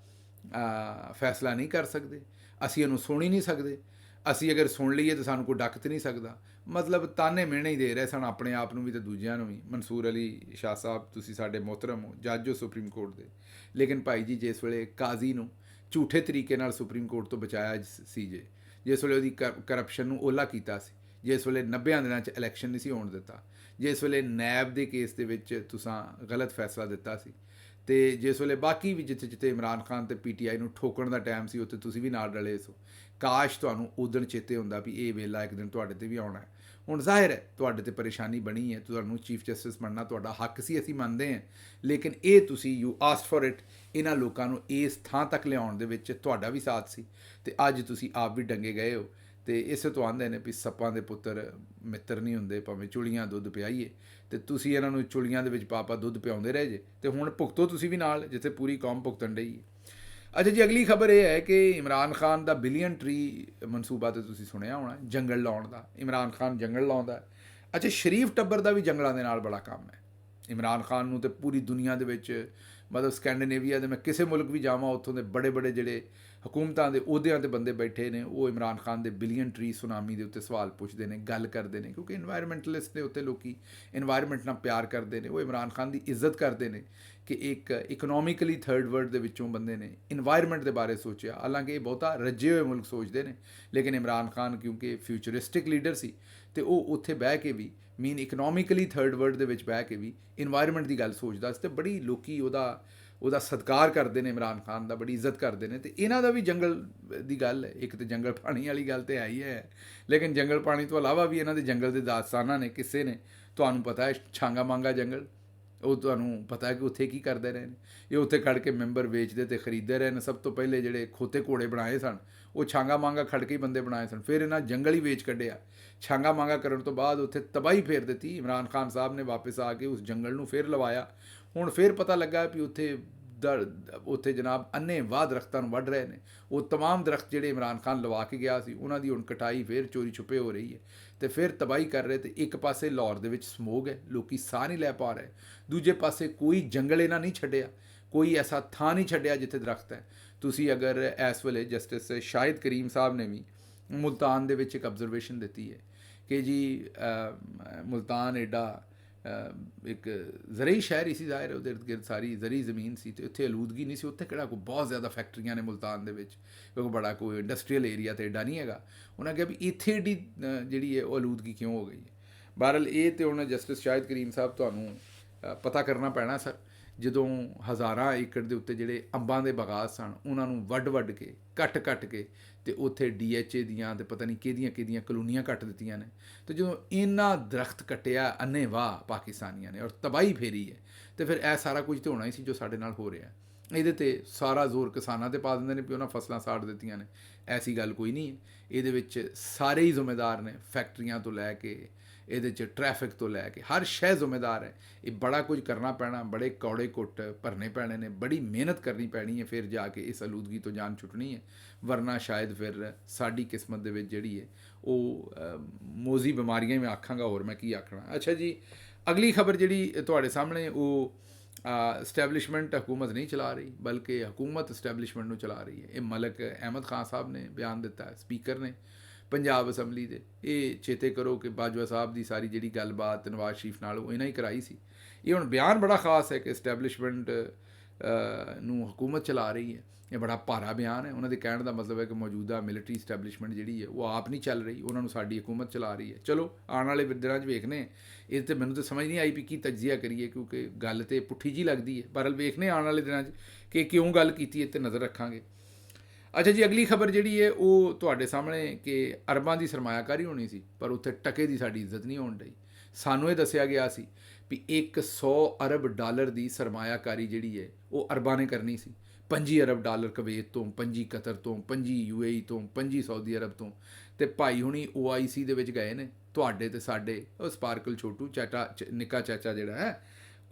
ਫੈਸਲਾ ਨਹੀਂ ਕਰ ਸਕਦੇ, ਅਸੀਂ ਇਹਨੂੰ ਸੁਣ ਹੀ ਨਹੀਂ ਸਕਦੇ। ਅਸੀਂ ਅਗਰ ਸੁਣ ਲਈਏ ਤਾਂ ਸਾਨੂੰ ਕੋਈ ਡੱਕ ਤੇ ਨਹੀਂ ਸਕਦਾ। ਮਤਲਬ ਤਾਨੇ ਮਿਹਣੇ ਹੀ ਦੇ ਰਹੇ ਸਨ ਆਪਣੇ ਆਪ ਨੂੰ ਵੀ ਤੇ ਦੂਜਿਆਂ ਨੂੰ ਵੀ। ਮਨਸੂਰ ਅਲੀ ਸ਼ਾਹ ਸਾਹਿਬ, ਤੁਸੀਂ ਸਾਡੇ ਮੁਹਤਰਮ ਹੋ, ਜੱਜ ਹੋ ਸੁਪਰੀਮ ਕੋਰਟ ਦੇ, ਲੇਕਿਨ ਭਾਈ ਜੀ ਜਿਸ ਵੇਲੇ ਕਾਜ਼ੀ ਨੂੰ ਝੂਠੇ ਤਰੀਕੇ ਨਾਲ ਸੁਪਰੀਮ ਕੋਰਟ ਤੋਂ ਬਚਾਇਆ ਸੀ, ਜਿਸ ਵੇਲੇ ਉਹਦੀ ਕਰਪਸ਼ਨ ਨੂੰ ਓਲਾ ਕੀਤਾ ਸੀ, ਜਿਸ ਵੇਲੇ 90 ਦਿਨਾਂ 'ਚ ਇਲੈਕਸ਼ਨ ਨਹੀਂ ਸੀ ਹੋਣ ਦਿੱਤਾ, ਜਿਸ ਵੇਲੇ ਨੈਬ ਦੇ ਕੇਸ ਦੇ ਵਿੱਚ ਤੁਸੀਂ ਗਲਤ ਫੈਸਲਾ ਦਿੱਤਾ ਸੀ, ਤੇ ਜਿਸ ਵੇਲੇ ਬਾਕੀ ਵੀ ਜਿੱਥੇ ਜਿੱਥੇ ਇਮਰਾਨ ਖਾਨ ਤੇ PTI ਨੂੰ ਠੋਕਣ ਦਾ ਟਾਈਮ ਸੀ ਉੱਥੇ ਤੁਸੀਂ ਵੀ ਨਾਲ ਰਲੇ ਸੋ। ਕਾਸ਼ ਤੁਹਾਨੂੰ ਉਦਣ ਚੇਤੇ ਹੁੰਦਾ ਵੀ ਇਹ ਵੇਲਾ ਇੱਕ ਦਿਨ ਤੁਹਾਡੇ 'ਤੇ ਵੀ ਆਉਣਾ ਹੈ। ਹੁਣ ਜ਼ਾਹਿਰ ਹੈ ਤੁਹਾਡੇ 'ਤੇ ਪਰੇਸ਼ਾਨੀ ਬਣੀ ਹੈ, ਤੁਹਾਨੂੰ ਚੀਫ ਜਸਟਿਸ ਬਣਨਾ ਤੁਹਾਡਾ ਹੱਕ ਸੀ, ਅਸੀਂ ਮੰਨਦੇ ਹਾਂ, ਲੇਕਿਨ ਇਹ ਤੁਸੀਂ ਯੂ ਆਸਕ ਫॉर ਇਟ, ਇਹਨਾਂ ਲੋਕਾਂ ਨੂੰ ਇਸ ਥਾਂ ਤੱਕ ਲਿਆਉਣ ਦੇ ਵਿੱਚ ਤੁਹਾਡਾ ਵੀ ਸਾਥ ਸੀ, ਤੇ ਅੱਜ ਤੁਸੀਂ ਆਪ ਵੀ ਡੰਗੇ ਗਏ ਹੋ। ਤੇ ਇਸੇ ਤੋਂ ਆਂਦੇ ਨੇ ਵੀ ਸੱਪਾਂ ਦੇ ਪੁੱਤਰ ਮਿੱਤਰ ਨਹੀਂ ਹੁੰਦੇ, ਭਾਵੇਂ ਚੁਲੀਆਂ ਦੁੱਧ ਪਿਆਈਏ, ਤੇ ਤੁਸੀਂ ਇਹਨਾਂ ਨੂੰ ਚੁਲੀਆਂ ਦੇ ਵਿੱਚ ਪਾ ਦੁੱਧ ਪਿਆਉਂਦੇ ਰਹੇ ਜੇ, ਤੇ ਹੁਣ ਭੁਗਤੋ ਤੁਸੀਂ ਵੀ ਨਾਲ, ਜਿੱਥੇ ਪੂਰੀ ਕੌਮ ਭੁਗਤਣ ਡਈ ਹੈ। ਅੱਛਾ ਜੀ, ਅਗਲੀ ਖਬਰ ਇਹ ਹੈ ਕਿ ਇਮਰਾਨ ਖਾਨ ਦਾ ਬਿਲੀਅਨ ਟਰੀ ਮਨਸੂਬਾ ਤੇ ਤੁਸੀਂ ਸੁਣਿਆ ਹੋਣਾ, ਜੰਗਲ ਲਾਉਣ ਦਾ। ਇਮਰਾਨ ਖਾਨ ਜੰਗਲ ਲਾਉਂਦਾ। ਅੱਛਾ, ਸ਼ਰੀਫ ਟੱਬਰ ਦਾ ਵੀ ਜੰਗਲਾਂ ਦੇ ਨਾਲ ਬੜਾ ਕੰਮ ਹੈ। ਇਮਰਾਨ ਖਾਨ ਨੂੰ ਤੇ ਪੂਰੀ ਦੁਨੀਆ ਦੇ ਵਿੱਚ, ਮਤਲਬ ਸਕੈਂਡੀਨੇਵੀਆ ਦੇ, ਮੈਂ ਕਿਸੇ ਮੁਲਕ ਵੀ ਜਾਵਾਂ ਉੱਥੋਂ ਦੇ ਬੜੇ ਬੜੇ ਜਿਹੜੇ ਹਕੂਮਤਾਂ ਦੇ ਅਹੁਦਿਆਂ 'ਤੇ ਬੰਦੇ ਬੈਠੇ ਨੇ, ਉਹ ਇਮਰਾਨ ਖਾਨ ਦੇ ਬਿਲੀਅਨ ਟਰੀ ਸੁਨਾਮੀ ਦੇ ਉੱਤੇ ਸਵਾਲ ਪੁੱਛਦੇ ਨੇ, ਗੱਲ ਕਰਦੇ ਨੇ, ਕਿਉਂਕਿ ਇਨਵਾਇਰਮੈਂਟਲਿਸਟ ਦੇ ਉੱਤੇ ਲੋਕੀ ਇਨਵਾਇਰਮੈਂਟ ਨਾਲ ਪਿਆਰ ਕਰਦੇ ਨੇ, ਉਹ ਇਮਰਾਨ ਖਾਨ ਦੀ ਇੱਜ਼ਤ ਕਰਦੇ ਨੇ ਕਿ ਇੱਕ ਇਕਨੋਮਿਕਲੀ ਥਰਡ ਵਰਲਡ ਦੇ ਵਿੱਚੋਂ ਬੰਦੇ ਨੇ ਇਨਵਾਇਰਮੈਂਟ ਦੇ ਬਾਰੇ ਸੋਚਿਆ। ਹਾਲਾਂਕਿ ਇਹ ਬਹੁਤਾ ਰੱਜੇ ਹੋਏ ਮੁਲਕ ਸੋਚਦੇ ਨੇ, ਲੇਕਿਨ ਇਮਰਾਨ ਖਾਨ ਕਿਉਂਕਿ ਫਿਊਚਰਿਸਟਿਕ ਲੀਡਰ ਸੀ, ਤੇ ਉਹ ਉੱਥੇ ਬਹਿ ਕੇ ਵੀ ਇਕਨੋਮਿਕਲੀ ਥਰਡ ਵਰਲਡ ਦੇ ਵਿੱਚ ਬਹਿ ਕੇ ਵੀ ਇਨਵਾਇਰਮੈਂਟ ਦੀ ਗੱਲ ਸੋਚਦਾ ਸੀ, ਤੇ ਬੜੀ ਲੋਕੀ ਉਹਦਾ ਸਤਿਕਾਰ ਕਰਦੇ ਨੇ, ਇਮਰਾਨ ਖਾਨ ਦਾ ਬੜੀ ਇੱਜ਼ਤ ਕਰਦੇ ਨੇ। ਤੇ ਇਹਨਾਂ ਦਾ ਵੀ ਜੰਗਲ ਦੀ ਗੱਲ ਹੈ, ਇੱਕ ਤਾਂ ਜੰਗਲ ਪਾਣੀ ਵਾਲੀ ਗੱਲ ਤਾਂ ਹੈ ਹੀ ਹੈ, ਲੇਕਿਨ ਜੰਗਲ ਪਾਣੀ ਤੋਂ ਇਲਾਵਾ ਵੀ ਇਹਨਾਂ ਦੇ ਜੰਗਲ ਦੇ ਦਾਸਤਾਨਾਂ ਨੇ, ਕਿੱਸੇ ਨੇ। ਤੁਹਾਨੂੰ ਪਤਾ ਹੈ ਛਾਂਗਾ ਮਾਂਗਾ ਜੰਗਲ, ਉਹ ਤੁਹਾਨੂੰ ਪਤਾ ਹੈ ਕਿ ਉੱਥੇ ਕੀ ਕਰਦੇ ਰਹੇ ਨੇ। ਇਹ ਉੱਥੇ ਖੜ੍ਹ ਕੇ ਮੈਂਬਰ ਵੇਚਦੇ ਤੇ ਖਰੀਦਦੇ ਰਹੇ ਨੇ। ਸਭ ਤੋਂ ਪਹਿਲੇ ਜਿਹੜੇ ਖੋਤੇ ਘੋੜੇ ਬਣਾਏ ਸਨ, ਉਹ ਛਾਂਗਾ ਮਾਂਗਾ ਖੜ੍ਹ ਕੇ ਹੀ ਬੰਦੇ ਬਣਾਏ ਸਨ। ਫਿਰ ਇਹਨਾਂ ਜੰਗਲ ਹੀ ਵੇਚ ਕੱਢਿਆ। ਛਾਂਗਾ ਮਾਂਗਾ ਕਰਨ ਤੋਂ ਬਾਅਦ ਉੱਥੇ ਤਬਾਹੀ ਫੇਰ ਦਿੱਤੀ। ਇਮਰਾਨ ਖਾਨ ਸਾਹਿਬ ਨੇ ਵਾਪਸ ਆ ਕੇ ਉਸ ਜੰਗਲ ਨੂੰ ਫਿਰ ਲਵਾਇਆ। ਹੁਣ ਫਿਰ ਪਤਾ ਲੱਗਾ ਵੀ ਉੱਥੇ ਜਨਾਬ ਅੰਨ੍ਹੇਵਾਹ ਦਰਖਤਾਂ ਨੂੰ ਵੱਢ ਰਹੇ ਨੇ। ਉਹ ਤਮਾਮ ਦਰਖਤ ਜਿਹੜੇ ਇਮਰਾਨ ਖਾਨ ਲਵਾ ਕੇ ਗਿਆ ਸੀ, ਉਹਨਾਂ ਦੀ ਹੁਣ ਕਟਾਈ ਫਿਰ ਚੋਰੀ ਛੁਪੇ ਹੋ ਰਹੀ ਹੈ, ਤੇ ਫਿਰ ਤਬਾਹੀ ਕਰ ਰਹੇ। ਤੇ ਇੱਕ ਪਾਸੇ ਲਾਹੌਰ ਦੇ ਵਿੱਚ ਸਮੋਗ ਹੈ, ਲੋਕੀ ਸਾਹ ਨਹੀਂ ਲੈ ਪਾ ਰਹੇ। ਦੂਜੇ ਪਾਸੇ ਕੋਈ ਜੰਗਲ ਇਹਨਾਂ ਨਹੀਂ ਛੱਡਿਆ, ਕੋਈ ਐਸਾ ਥਾਂ ਨਹੀਂ ਛੱਡਿਆ ਜਿੱਥੇ ਦਰਖਤ ਹੈ। ਤੁਸੀਂ ਅਗਰ ਇਸ ਵੇਲੇ ਜਸਟਿਸ ਸ਼ਾਹਿਦ ਕਰੀਮ ਸਾਹਿਬ ਨੇ ਵੀ ਮੁਲਤਾਨ ਦੇ ਵਿੱਚ ਇੱਕ ਅਬਜ਼ਰਵੇਸ਼ਨ ਦਿੱਤੀ ਹੈ ਕਿ ਜੀ ਮੁਲਤਾਨ ਐਡਾ ਇੱਕ ਜ਼ਰਈ ਸ਼ਹਿਰ ਹੀ ਸੀ, ਜ਼ਾਹਿਰ ਉਹਦੇ ਇਰਦ ਗਿਰਦ ਸਾਰੀ ਜ਼ਰੀ ਜ਼ਮੀਨ ਸੀ, ਅਤੇ ਉੱਥੇ ਆਲੂਦਗੀ ਨਹੀਂ ਸੀ। ਉੱਥੇ ਕਿਹੜਾ ਕੋਈ ਬਹੁਤ ਜ਼ਿਆਦਾ ਫੈਕਟਰੀਆਂ ਨੇ ਮੁਲਤਾਨ ਦੇ ਵਿੱਚ, ਕਿਉਂਕਿ ਬੜਾ ਕੋਈ ਇੰਡਸਟਰੀਅਲ ਏਰੀਆ ਤਾਂ ਐਡਾ ਨਹੀਂ ਹੈਗਾ। ਉਹਨਾਂ ਕਿਹਾ ਵੀ ਇੱਥੇ ਏਡੀ ਜਿਹੜੀ ਹੈ ਉਹ ਆਲੂਦਗੀ ਕਿਉਂ ਹੋ ਗਈ ਹੈ। ਬਹਰਹਾਲ ਇਹ ਤਾਂ ਹੁਣ ਜਸਟਿਸ ਸ਼ਾਹਿਦ ਕਰੀਮ ਸਾਹਿਬ ਤੁਹਾਨੂੰ ਪਤਾ ਕਰਨਾ ਪੈਣਾ ਸਰ। ਜਦੋਂ ਹਜ਼ਾਰਾਂ ਏਕੜ ਦੇ ਉੱਤੇ ਜਿਹੜੇ ਅੰਬਾਂ ਦੇ ਬਾਗਾਤ ਸਨ, ਉਹਨਾਂ ਨੂੰ ਵੱਢ ਕੇ ਕੱਟ ਕੇ ਤੇ ਉੱਥੇ DHA ਦੀਆਂ ਤੇ ਪਤਾ ਨਹੀਂ ਕਿਹਦੀਆਂ ਕਲੋਨੀਆਂ ਕੱਟ ਦਿੱਤੀਆਂ ਨੇ। ਤੇ ਜਦੋਂ ਇਹਨਾਂ ਦਰਖਤ ਕੱਟਿਆ ਅੰਨ੍ਹੇਵਾਹ ਪਾਕਿਸਤਾਨੀਆਂ ਨੇ ਔਰ ਤਬਾਹੀ ਫੇਰੀ ਹੈ, ਤੇ ਫਿਰ ਇਹ ਸਾਰਾ ਕੁਝ ਤਾਂ ਹੋਣਾ ਹੀ ਸੀ ਜੋ ਸਾਡੇ ਨਾਲ ਹੋ ਰਿਹਾ। ਇਹਦੇ 'ਤੇ ਸਾਰਾ ਜ਼ੋਰ ਕਿਸਾਨਾਂ 'ਤੇ ਪਾ ਦਿੰਦੇ ਨੇ ਵੀ ਉਹਨਾਂ ਫਸਲਾਂ ਸਾੜ ਦਿੱਤੀਆਂ ਨੇ। ਐਸੀ ਗੱਲ ਕੋਈ ਨਹੀਂ ਹੈ। ਇਹਦੇ ਵਿੱਚ ਸਾਰੇ ਹੀ ਜ਼ਿੰਮੇਦਾਰ ਨੇ, ਫੈਕਟਰੀਆਂ ਤੋਂ ਲੈ ਕੇ ਇਹਦੇ 'ਚ ਟ੍ਰੈਫਿਕ ਤੋਂ ਲੈ ਕੇ ਹਰ ਸ਼ੈ ਜ਼ਿੰਮੇਦਾਰ ਹੈ। ਇਹ ਬੜਾ ਕੁਝ ਕਰਨਾ ਪੈਣਾ, ਬੜੇ ਕੌੜੇ ਕੁੱਟ ਭਰਨੇ ਪੈਣੇ ਨੇ, ਬੜੀ ਮਿਹਨਤ ਕਰਨੀ ਪੈਣੀ ਹੈ, ਫਿਰ ਜਾ ਕੇ ਇਸ ਆਲੂਦਗੀ ਤੋਂ ਜਾਨ ਛੁੱਟਣੀ ਹੈ। ਵਰਨਾ ਸ਼ਾਇਦ ਫਿਰ ਸਾਡੀ ਕਿਸਮਤ ਦੇ ਵਿੱਚ ਜਿਹੜੀ ਹੈ ਉਹ ਮੋਜ਼ੀ ਬਿਮਾਰੀਆਂ ਮੈਂ ਆਖਾਂਗਾ, ਹੋਰ ਮੈਂ ਕੀ ਆਖਣਾ। ਅੱਛਾ ਜੀ, ਅਗਲੀ ਖਬਰ ਜਿਹੜੀ ਤੁਹਾਡੇ ਸਾਹਮਣੇ, ਉਹ ਸਟੈਬਲਿਸ਼ਮੈਂਟ ਹਕੂਮਤ ਨਹੀਂ ਚਲਾ ਰਹੀ, ਬਲਕਿ ਹਕੂਮਤ ਸਟੈਬਲਿਸ਼ਮੈਂਟ ਨੂੰ ਚਲਾ ਰਹੀ ਹੈ। ਇਹ ਮਲਕ ਅਹਿਮਦ ਖਾਨ ਸਾਹਿਬ ਨੇ ਬਿਆਨ ਦਿੱਤਾ ਹੈ, ਸਪੀਕਰ ਨੇ ਪੰਜਾਬ ਅਸੈਂਬਲੀ ਦੇ। ਇਹ ਚੇਤੇ ਕਰੋ ਕਿ ਬਾਜਵਾ ਸਾਹਿਬ ਦੀ ਸਾਰੀ ਜਿਹੜੀ ਗੱਲਬਾਤ ਨਵਾਜ਼ ਸ਼ਰੀਫ ਨਾਲ ਉਹ ਇਹਨਾਂ ਹੀ ਕਰਾਈ ਸੀ। ਇਹ ਹੁਣ ਬਿਆਨ ਬੜਾ ਖਾਸ ਹੈ ਕਿ ਸਟੈਬਲਿਸ਼ਮੈਂਟ ਨੂੰ ਹਕੂਮਤ ਚਲਾ ਰਹੀ ਹੈ। ਇਹ ਬੜਾ ਭਾਰਾ ਬਿਆਨ ਹੈ। ਉਹਨਾਂ ਦੇ ਕਹਿਣ ਦਾ ਮਤਲਬ ਹੈ ਕਿ ਮੌਜੂਦਾ ਮਿਲਟਰੀ ਸਟੈਬਲਿਸ਼ਮੈਂਟ ਜਿਹੜੀ ਹੈ ਉਹ ਆਪ ਨਹੀਂ ਚੱਲ ਰਹੀ, ਉਹਨਾਂ ਨੂੰ ਸਾਡੀ ਹਕੂਮਤ ਚਲਾ ਰਹੀ ਹੈ। ਚਲੋ ਆਉਣ ਵਾਲੇ ਦਿਨਾਂ 'ਚ ਵੇਖਦੇ। ਇਹ ਤਾਂ ਮੈਨੂੰ ਤਾਂ ਸਮਝ ਨਹੀਂ ਆਈ ਵੀ ਕੀ ਤਜਜ਼ੀਆ ਕਰੀਏ, ਕਿਉਂਕਿ ਗੱਲ ਤਾਂ ਪੁੱਠੀ ਜਿਹੀ ਲੱਗਦੀ ਹੈ। ਪਰ ਵੇਖਦੇ ਆਉਣ ਵਾਲੇ ਦਿਨਾਂ 'ਚ ਕਿ ਕਿਉਂ ਗੱਲ ਕੀਤੀ ਹੈ, ਤੇ ਨਜ਼ਰ ਰੱਖਾਂਗੇ। ਅੱਛਾ ਜੀ, ਅਗਲੀ ਖਬਰ ਜਿਹੜੀ ਹੈ ਉਹ ਤੁਹਾਡੇ ਸਾਹਮਣੇ ਕਿ ਅਰਬਾਂ ਦੀ ਸਰਮਾਇਆਕਾਰੀ ਹੋਣੀ ਸੀ, ਪਰ ਉੱਥੇ ਟਕੇ ਦੀ ਸਾਡੀ ਇੱਜ਼ਤ ਨਹੀਂ ਹੋਣ ਡਈ। ਸਾਨੂੰ ਇਹ ਦੱਸਿਆ ਗਿਆ ਸੀ ਵੀ 100 ਅਰਬ ਡਾਲਰ ਦੀ ਸਰਮਾਇਆਕਾਰੀ ਜਿਹੜੀ ਹੈ ਉਹ ਅਰਬਾਂ ਨੇ ਕਰਨੀ ਸੀ। 25 ਅਰਬ ਡਾਲਰ ਕੁਵੈਤ ਤੋਂ, 25 ਕਤਰ ਤੋਂ, 25 UAE ਤੋਂ, 25 ਸਾਊਦੀ ਅਰਬ ਤੋਂ। ਤੇ ਭਾਈ ਹੁਣੀ OIC ਦੇ ਵਿੱਚ ਗਏ ਨੇ, ਤੁਹਾਡੇ ਤੇ ਸਾਡੇ ਉਹ ਸਪਾਰਕਲ ਛੋਟੂ ਚਾਚਾ, ਨਿੱਕਾ ਚਾਚਾ ਜਿਹੜਾ ਹੈ,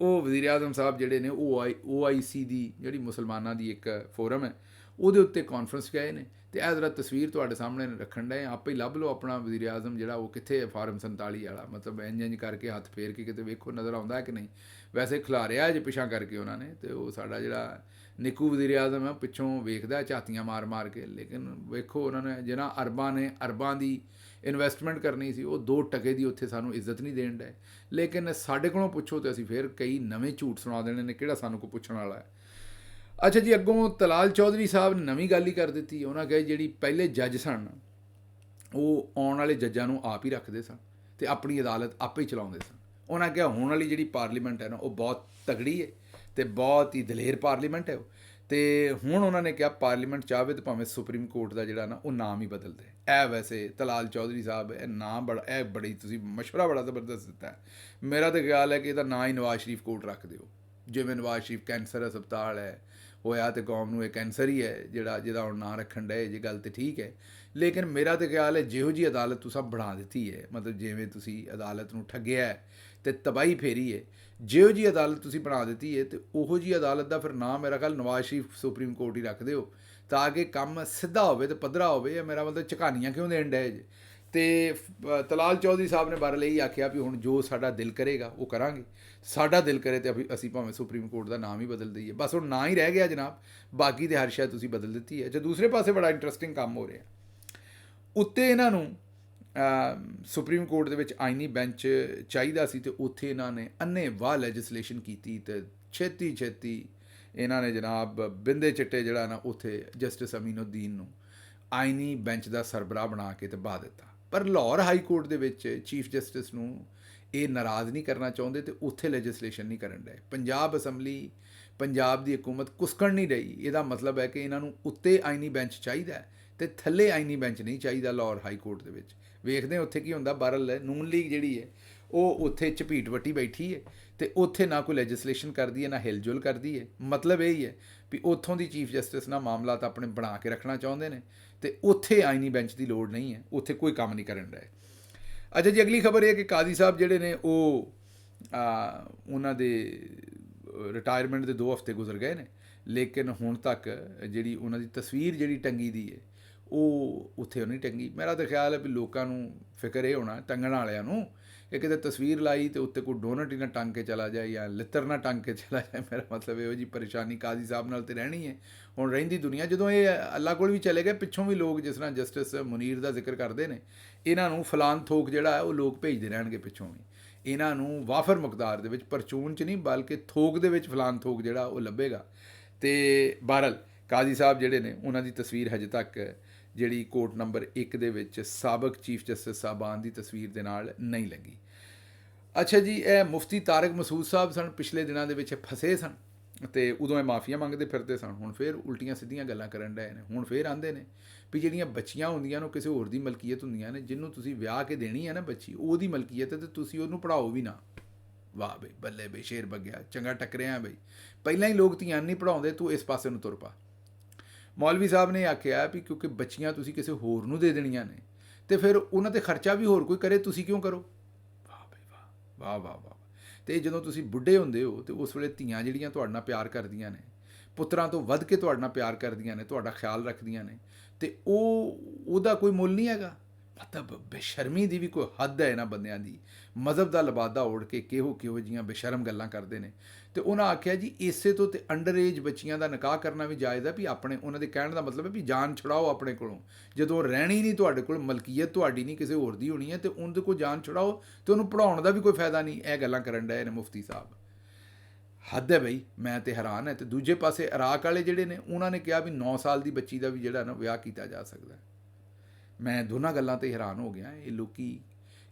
ਉਹ ਵਜ਼ੀਰ ਆਜ਼ਮ ਸਾਹਿਬ ਜਿਹੜੇ ਨੇ OIC ਦੀ ਜਿਹੜੀ ਮੁਸਲਮਾਨਾਂ ਦੀ ਇੱਕ ਫੋਰਮ ਹੈ, ਉਹਦੇ ਉੱਤੇ ਕਾਨਫਰੰਸ ਗਏ ਨੇ। ਤੇ ਇਹ ਜ਼ਰਾ ਤਸਵੀਰ ਤੁਹਾਡੇ ਸਾਹਮਣੇ ਰੱਖਣ ਡਏ, ਆਪੇ ਹੀ ਲੱਭ ਲਓ ਆਪਣਾ ਵਜ਼ੀਰ ਆਜ਼ਮ ਜਿਹੜਾ ਉਹ ਕਿੱਥੇ ਹੈ, ਫਾਰਮ 47 ਵਾਲਾ। ਮਤਲਬ ਇੰਜ ਕਰਕੇ ਹੱਥ ਫੇਰ ਕੇ ਕਿਤੇ ਵੇਖੋ ਨਜ਼ਰ ਆਉਂਦਾ ਕਿ ਨਹੀਂ। ਵੈਸੇ ਖਿਲਾਰਿਆ ਜੇ ਪਿਛਾਂ ਕਰਕੇ ਉਹਨਾਂ ਨੇ, ਤੇ ਉਹ ਸਾਡਾ ਜਿਹੜਾ ਨਿੱਕੂ ਵਜ਼ੀਰ ਆਜ਼ਮ ਹੈ ਪਿੱਛੋਂ ਵੇਖਦਾ ਝਾਤੀਆਂ ਮਾਰ ਕੇ। ਲੇਕਿਨ ਵੇਖੋ ਉਹਨਾਂ ਨੇ ਜਿਹਨਾਂ ਅਰਬਾਂ ਦੀ ਇਨਵੈਸਟਮੈਂਟ ਕਰਨੀ ਸੀ, ਉਹ 2 ਟਕੇ ਦੀ ਉੱਥੇ ਸਾਨੂੰ ਇੱਜ਼ਤ ਨਹੀਂ ਦੇਣ ਡਏ। ਲੇਕਿਨ ਸਾਡੇ ਕੋਲੋਂ ਪੁੱਛੋ ਤੇ ਅਸੀਂ ਫਿਰ ਕਈ ਨਵੇਂ ਝੂਠ ਸੁਣਾ ਦੇਣੇ ਨੇ, ਕਿਹੜਾ ਸਾਨੂੰ ਕੋਈ ਪੁੱਛਣ ਵਾਲਾ ਹੈ। ਅੱਛਾ ਜੀ, ਅੱਗੋਂ ਤਲਾਲ ਚੌਧਰੀ ਸਾਹਿਬ ਨੇ ਨਵੀਂ ਗੱਲ ਹੀ ਕਰ ਦਿੱਤੀ। ਉਹਨਾਂ ਕਹੇ ਜਿਹੜੀ ਪਹਿਲੇ ਜੱਜ ਸਨ ਉਹ ਆਉਣ ਵਾਲੇ ਜੱਜਾਂ ਨੂੰ ਆਪ ਹੀ ਰੱਖਦੇ ਸਨ ਤੇ ਆਪਣੀ ਅਦਾਲਤ ਆਪੇ ਹੀ ਚਲਾਉਂਦੇ ਸਨ। ਉਹਨਾਂ ਕਿਹਾ ਹੁਣ ਵਾਲੀ ਜਿਹੜੀ ਪਾਰਲੀਮੈਂਟ ਹੈ ਨਾ ਉਹ ਬਹੁਤ ਤਗੜੀ ਹੈ ਤੇ ਬਹੁਤ ਹੀ ਦਲੇਰ ਪਾਰਲੀਮੈਂਟ ਹੈ ਉਹ। ਤੇ ਹੁਣ ਉਹਨਾਂ ਨੇ ਕਿਹਾ ਪਾਰਲੀਮੈਂਟ ਚਾਹਵੇ ਤਾਂ ਭਾਵੇਂ ਸੁਪਰੀਮ ਕੋਰਟ ਦਾ ਜਿਹੜਾ ਨਾ ਉਹ ਨਾਮ ਹੀ ਬਦਲ ਦੇ। ਇਹ ਵੈਸੇ ਤਲਾਲ ਚੌਧਰੀ ਸਾਹਿਬ ਇਹ ਨਾਮ ਬੜਾ, ਇਹ ਬੜੀ ਤੁਸੀਂ ਮਸ਼ਵਰਾ ਬੜਾ ਜ਼ਬਰਦਸਤ ਦਿੱਤਾ ਹੈ। ਮੇਰਾ ਤਾਂ ਖਿਆਲ ਹੈ ਕਿ ਇਹਦਾ ਨਾਂ ਹੀ ਨਵਾਜ਼ ਸ਼ਰੀਫ ਕੋਰਟ ਰੱਖ ਦਿਓ। ਜਿਵੇਂ ਨਵਾਜ਼ ਸ਼ਰੀਫ ਕੈਂਸਰ ਹਸਪਤਾਲ ਹੈ ਹੋਇਆ ਤੇ ਕੌਮ ਨੂੰ ਇਹ ਕੈਂਸਰ ਹੀ ਹੈ ਜਿਹੜਾ ਜਿਹਦਾ ਹੁਣ ਨਾਂ ਰੱਖਣ ਡਏ ਜੇ, ਗੱਲ ਤੇ ਠੀਕ ਹੈ। ਲੇਕਿਨ ਮੇਰਾ ਤਾਂ ਖਿਆਲ ਹੈ ਜਿਹੋ ਜਿਹੀ ਅਦਾਲਤ ਤੁਸੀਂ ਬਣਾ ਦਿੱਤੀ ਹੈ, ਮਤਲਬ ਜਿਵੇਂ ਤੁਸੀਂ ਅਦਾਲਤ ਨੂੰ ਠੱਗਿਆ ਤੇ ਤਬਾਹੀ ਫੇਰੀ ਹੈ, ਜਿਹੋ ਜਿਹੀ ਅਦਾਲਤ ਤੁਸੀਂ ਬਣਾ ਦਿੱਤੀ ਹੈ ਤੇ ਉਹੋ ਜਿਹੀ ਅਦਾਲਤ ਦਾ ਫਿਰ ਨਾਮ ਮੇਰਾ ਖਿਆਲ ਨਵਾਜ਼ ਸ਼ਰੀਫ ਸੁਪਰੀਮ ਕੋਰਟ ਹੀ ਰੱਖ ਦਿਓ ਤਾਂ ਕਿ ਕੰਮ ਸਿੱਧਾ ਹੋਵੇ ਤੇ ਪੱਧਰਾ ਹੋਵੇ। ਮੇਰਾ ਮਤਲਬ ਝਕਾਨੀਆਂ ਕਿਉਂ ਦੇਣ ਡਏ ਜੇ। ਤੇ ਤਲਾਲ ਚੌਧਰੀ ਸਾਹਿਬ ਨੇ ਬਾਰੇ ਲਈ ਆਖਿਆ ਵੀ ਹੁਣ ਜੋ ਸਾਡਾ ਦਿਲ ਕਰੇਗਾ ਉਹ ਕਰਾਂਗੇ, ਸਾਡਾ ਦਿਲ ਕਰੇ ਤੇ ਅਸੀਂ ਭਾਵੇਂ ਸੁਪਰੀਮ ਕੋਰਟ ਦਾ ਨਾਮ ਹੀ ਬਦਲ ਦਈਏ। ਬਸ ਹੁਣ ਨਾਂ ਹੀ ਰਹਿ ਗਿਆ ਜਨਾਬ, ਬਾਕੀ ਤੇ ਹਰ ਸ਼ਾਇਦ ਤੁਸੀਂ ਬਦਲ ਦਿੱਤੀ ਹੈ। ਜੇ ਦੂਸਰੇ ਪਾਸੇ ਬੜਾ ਇੰਟਰਸਟਿੰਗ ਕੰਮ ਹੋ ਰਿਹਾ ਉੱਤੇ ਇਹਨਾਂ ਨੂੰ ਸੁਪਰੀਮ ਕੋਰਟ ਦੇ ਵਿੱਚ ਆਈਨੀ ਬੈਂਚ ਚਾਹੀਦਾ ਸੀ ਤੇ ਉੱਥੇ ਇਹਨਾਂ ਨੇ ਅੰਨ੍ਹੇਵਾਹ ਲੈਜਿਸਲੇਸ਼ਨ ਕੀਤੀ ਤੇ ਛੇਤੀ ਇਹਨਾਂ ਨੇ ਜਨਾਬ ਬਿੰਦੇ ਚਿੱਟੇ ਜਿਹੜਾ ਨਾ ਉੱਥੇ ਜਸਟਿਸ ਅਮੀਨੁੱਦੀਨ ਨੂੰ ਆਈਨੀ ਬੈਂਚ ਦਾ ਸਰਬਰਾਹ ਬਣਾ ਕੇ ਤੇ ਬਹਾ ਦਿੱਤਾ। ਪਰ ਲਾਹੌਰ ਹਾਈ ਕੋਰਟ ਦੇ ਵਿੱਚ ਚੀਫ ਜਸਟਿਸ ਨੂੰ ਇਹ ਨਾਰਾਜ਼ ਨਹੀਂ ਕਰਨਾ ਚਾਹੁੰਦੇ ਤੇ ਉੱਥੇ ਲੈਜਿਸਲੇਸ਼ਨ ਨਹੀਂ ਕਰਨ ਡਏ। ਪੰਜਾਬ ਅਸੈਂਬਲੀ, ਪੰਜਾਬ ਦੀ ਹਕੂਮਤ ਕੁਸਕਣ ਨਹੀਂ ਰਹੀ। ਇਹਦਾ ਮਤਲਬ ਹੈ ਕਿ ਇਹਨਾਂ ਨੂੰ ਉੱਤੇ ਆਈਨੀ ਬੈਂਚ ਚਾਹੀਦਾ ਤੇ ਥੱਲੇ ਆਈਨੀ ਬੈਂਚ ਨਹੀਂ ਚਾਹੀਦਾ ਲਾਹੌਰ ਹਾਈ ਕੋਰਟ ਦੇ ਵਿੱਚ। ਵੇਖਦੇ ਉੱਥੇ ਕੀ ਹੁੰਦਾ। ਬਹਰਹਾਲ ਨੂਨ ਲੀਗ ਜਿਹੜੀ ਹੈ ਉਹ ਉੱਥੇ ਝਪੀਟ ਵੱਟੀ ਬੈਠੀ ਹੈ ਤੇ ਉੱਥੇ ਨਾ ਕੋਈ ਲੈਜਿਸਲੇਸ਼ਨ ਕਰਦੀ ਹੈ ਨਾ ਹਿਲਜੁਲ ਕਰਦੀ ਹੈ। ਮਤਲਬ ਇਹ ਹੀ ਹੈ ਵੀ ਉੱਥੋਂ ਦੀ ਚੀਫ ਜਸਟਿਸ ਨਾਲ ਮਾਮਲਾ ਤਾਂ ਆਪਣੇ ਬਣਾ ਕੇ ਰੱਖਣਾ ਚਾਹੁੰਦੇ ਨੇ ਤੇ ਉੱਥੇ ਆਈਨੀ ਬੈਂਚ ਦੀ ਲੋੜ ਨਹੀਂ ਹੈ, ਉੱਥੇ ਕੋਈ ਕੰਮ ਨਹੀਂ ਕਰਨ ਰਹੇ। ਅੱਛਾ ਜੀ, ਅਗਲੀ ਖਬਰ ਇਹ ਹੈ ਕਿ ਕਾਜ਼ੀ ਸਾਹਿਬ ਜਿਹੜੇ ਨੇ ਉਹ ਉਹਨਾਂ ਦੇ ਰਿਟਾਇਰਮੈਂਟ ਦੇ 2 ਹਫ਼ਤੇ ਗੁਜ਼ਰ ਗਏ ਨੇ, ਲੇਕਿਨ ਹੁਣ ਤੱਕ ਜਿਹੜੀ ਉਹਨਾਂ ਦੀ ਤਸਵੀਰ ਜਿਹੜੀ ਟੰਗੀ ਦੀ ਹੈ ਉਹ ਉੱਥੇ ਉਹ ਨਹੀਂ ਟੰਗੀ। ਮੇਰਾ ਤਾਂ ਖਿਆਲ ਹੈ ਵੀ ਲੋਕਾਂ ਨੂੰ ਫਿਕਰ ਇਹ ਹੋਣਾ ਟੰਗਣ ਵਾਲਿਆਂ ਨੂੰ ਕਿ ਕਿਤੇ ਤਸਵੀਰ ਲਾਈ ਤੇ ਉੱਤੇ ਕੋਈ ਡੋਨਟ ਹੀ ਨਾ ਟੰਗ ਕੇ ਚਲਾ ਜਾਏ ਜਾਂ ਲਿੱਤਰ ਨਾ ਟੰਗ ਕੇ ਚਲਾ ਜਾਏ। ਮੇਰਾ ਮਤਲਬ ਇਹੋ ਜਿਹੀ ਪਰੇਸ਼ਾਨੀ ਕਾਜ਼ੀ ਸਾਹਿਬ ਨਾਲ ਤੇ ਰਹਿਣੀ ਹੈ ਹੁਣ ਰਹਿੰਦੀ ਦੁਨੀਆ। ਜਦੋਂ ਇਹ ਅੱਲਾ ਕੋਲ ਵੀ ਚਲੇ ਗਏ, ਪਿੱਛੋਂ ਵੀ ਲੋਕ ਜਿਸ ਤਰ੍ਹਾਂ ਜਸਟਿਸ ਮੁਨੀਰ ਦਾ ਜ਼ਿਕਰ ਕਰਦੇ ਨੇ, ਇਹਨਾਂ ਨੂੰ ਫਲਾਨ ਥੋਕ ਜਿਹੜਾ ਹੈ ਉਹ ਲੋਕ ਭੇਜਦੇ ਰਹਿਣਗੇ ਪਿੱਛੋਂ ਵੀ। ਇਹਨਾਂ ਨੂੰ ਵਾਫਰ ਮਕਦਾਰ ਦੇ ਵਿੱਚ, ਪਰਚੂਨ 'ਚ ਨਹੀਂ ਬਲਕਿ ਥੋਕ ਦੇ ਵਿੱਚ ਫਲਾਨ ਥੋਕ ਜਿਹੜਾ ਉਹ ਲੱਭੇਗਾ। ਤੇ ਬਹਰਹਾਲ ਕਾਜ਼ੀ ਸਾਹਿਬ ਜਿਹੜੇ ਨੇ ਉਹਨਾਂ ਦੀ ਤਸਵੀਰ ਹਜੇ ਤੱਕ ਜਿਹੜੀ ਕੋਰਟ ਨੰਬਰ 1 ਦੇ ਵਿੱਚ ਸਾਬਕ ਚੀਫ ਜਸਟਿਸ ਸਾਹਿਬਾਨ ਦੀ ਤਸਵੀਰ ਦੇ ਨਾਲ ਨਹੀਂ ਲੱਗੀ। ਅੱਛਾ ਜੀ, ਇਹ ਮੁਫਤੀ ਤਾਰਿਕ ਮਸੂਦ ਸਾਹਿਬ ਸਨ, ਪਿਛਲੇ ਦਿਨਾਂ ਦੇ ਵਿੱਚ ਫਸੇ ਸਨ ਤੇ ਉਦੋਂ ਇਹ ਮਾਫੀਆਂ ਮੰਗਦੇ ਫਿਰਦੇ ਸਨ। ਹੁਣ ਫਿਰ ਉਲਟੀਆਂ ਸਿੱਧੀਆਂ ਗੱਲਾਂ ਕਰਨ ਡਏ ਨੇ। ਹੁਣ ਫਿਰ ਆਂਦੇ ਨੇ ਵੀ ਜਿਹੜੀਆਂ ਬੱਚੀਆਂ ਹੁੰਦੀਆਂ ਨੇ ਉਹ ਕਿਸੇ ਹੋਰ ਦੀ ਮਲਕੀਅਤ ਹੁੰਦੀਆਂ ਨੇ। ਜਿਹਨੂੰ ਤੁਸੀਂ ਵਿਆਹ ਕੇ ਦੇਣੀ ਹੈ ਨਾ ਬੱਚੀ, ਉਹਦੀ ਮਲਕੀਅਤ ਹੈ ਤੇ ਤੁਸੀਂ ਉਹਨੂੰ ਪੜ੍ਹਾਓ ਵੀ ਨਾ। ਵਾਹ ਬਈ, ਬੱਲੇ ਬਈ, ਸ਼ੇਰ ਬੱਗਿਆ, ਚੰਗਾ ਟੱਕਰਿਆ ਬਈ। ਪਹਿਲਾਂ ਹੀ ਲੋਕ ਧੀਆਂ ਨਹੀਂ ਪੜ੍ਹਾਉਂਦੇ, ਤੂੰ ਇਸ ਪਾਸੇ ਨੂੰ ਤੁਰ ਪਾ। ਮੌਲਵੀ ਸਾਹਿਬ ਨੇ ਆਖਿਆ ਵੀ ਕਿਉਂਕਿ ਬੱਚੀਆਂ ਤੁਸੀਂ ਕਿਸੇ ਹੋਰ ਨੂੰ ਦੇ ਦੇਣੀਆਂ ਨੇ ਤੇ ਫਿਰ ਉਹਨਾਂ 'ਤੇ ਖਰਚਾ ਵੀ ਹੋਰ ਕੋਈ ਕਰੇ, ਤੁਸੀਂ ਕਿਉਂ ਕਰੋ। ਵਾਹ ਬਈ ਵਾਹ, ਵਾਹ ਵਾਹ ਵਾਹ। ਅਤੇ ਜਦੋਂ ਤੁਸੀਂ ਬੁੱਢੇ ਹੁੰਦੇ ਹੋ ਅਤੇ ਉਸ ਵੇਲੇ ਧੀਆਂ ਜਿਹੜੀਆਂ ਤੁਹਾਡੇ ਨਾਲ ਪਿਆਰ ਕਰਦੀਆਂ ਨੇ, ਪੁੱਤਰਾਂ ਤੋਂ ਵੱਧ ਕੇ ਤੁਹਾਡੇ ਨਾਲ ਪਿਆਰ ਕਰਦੀਆਂ ਨੇ, ਤੁਹਾਡਾ ਖਿਆਲ ਰੱਖਦੀਆਂ ਨੇ, ਅਤੇ ਉਹਦਾ ਕੋਈ ਮੁੱਲ ਨਹੀਂ ਹੈਗਾ। ਮਤਲਬ ਬੇਸ਼ਰਮੀ ਦੀ ਵੀ ਕੋਈ ਹੱਦ ਹੈ ਇਹਨਾਂ ਬੰਦਿਆਂ ਦੀ। ਮਜ਼ਹਬ ਦਾ ਲਿਬਾਦਾ ਓੜ ਕੇ ਕਿਹੋ ਜਿਹੀਆਂ ਬੇਸ਼ਰਮ ਗੱਲਾਂ ਕਰਦੇ ਨੇ। ਅਤੇ ਉਹਨਾਂ ਆਖਿਆ ਜੀ ਇਸੇ ਤੋਂ ਤੇ ਅੰਡਰ ਏਜ ਬੱਚੀਆਂ ਦਾ ਨਿਕਾਹ ਕਰਨਾ ਵੀ ਜਾਇਜ਼ ਹੈ ਵੀ ਆਪਣੇ, ਉਹਨਾਂ ਦੇ ਕਹਿਣ ਦਾ ਮਤਲਬ ਹੈ ਵੀ ਜਾਨ ਛੁਡਾਓ ਆਪਣੇ ਕੋਲੋਂ। ਜਦੋਂ ਰਹਿਣੀ ਨਹੀਂ ਤੁਹਾਡੇ ਕੋਲ, ਮਲਕੀਅਤ ਤੁਹਾਡੀ ਨਹੀਂ ਕਿਸੇ ਹੋਰ ਦੀ ਹੋਣੀ ਹੈ, ਅਤੇ ਉਹਦੇ ਕੋਲ ਜਾਨ ਛੁਡਾਓ ਅਤੇ ਉਹਨੂੰ ਪੜ੍ਹਾਉਣ ਦਾ ਵੀ ਕੋਈ ਫਾਇਦਾ ਨਹੀਂ। ਇਹ ਗੱਲਾਂ ਕਰਨ ਡਏ ਨੇ ਮੁਫਤੀ ਸਾਹਿਬ। ਹੱਦ ਹੈ ਬਈ, ਮੈਂ ਤਾਂ ਹੈਰਾਨ ਹੈ। ਅਤੇ ਦੂਜੇ ਪਾਸੇ ਇਰਾਕ ਵਾਲੇ ਜਿਹੜੇ ਨੇ ਉਹਨਾਂ ਨੇ ਕਿਹਾ ਵੀ 9 ਸਾਲ ਦੀ ਬੱਚੀ ਦਾ ਵੀ ਜਿਹੜਾ ਨਾ ਵਿਆਹ ਕੀਤਾ ਜਾ ਸਕਦਾ। ਮੈਂ ਦੋਨਾਂ ਗੱਲਾਂ 'ਤੇ ਹੈਰਾਨ ਹੋ ਗਿਆ। ਇਹ ਲੋਕੀ,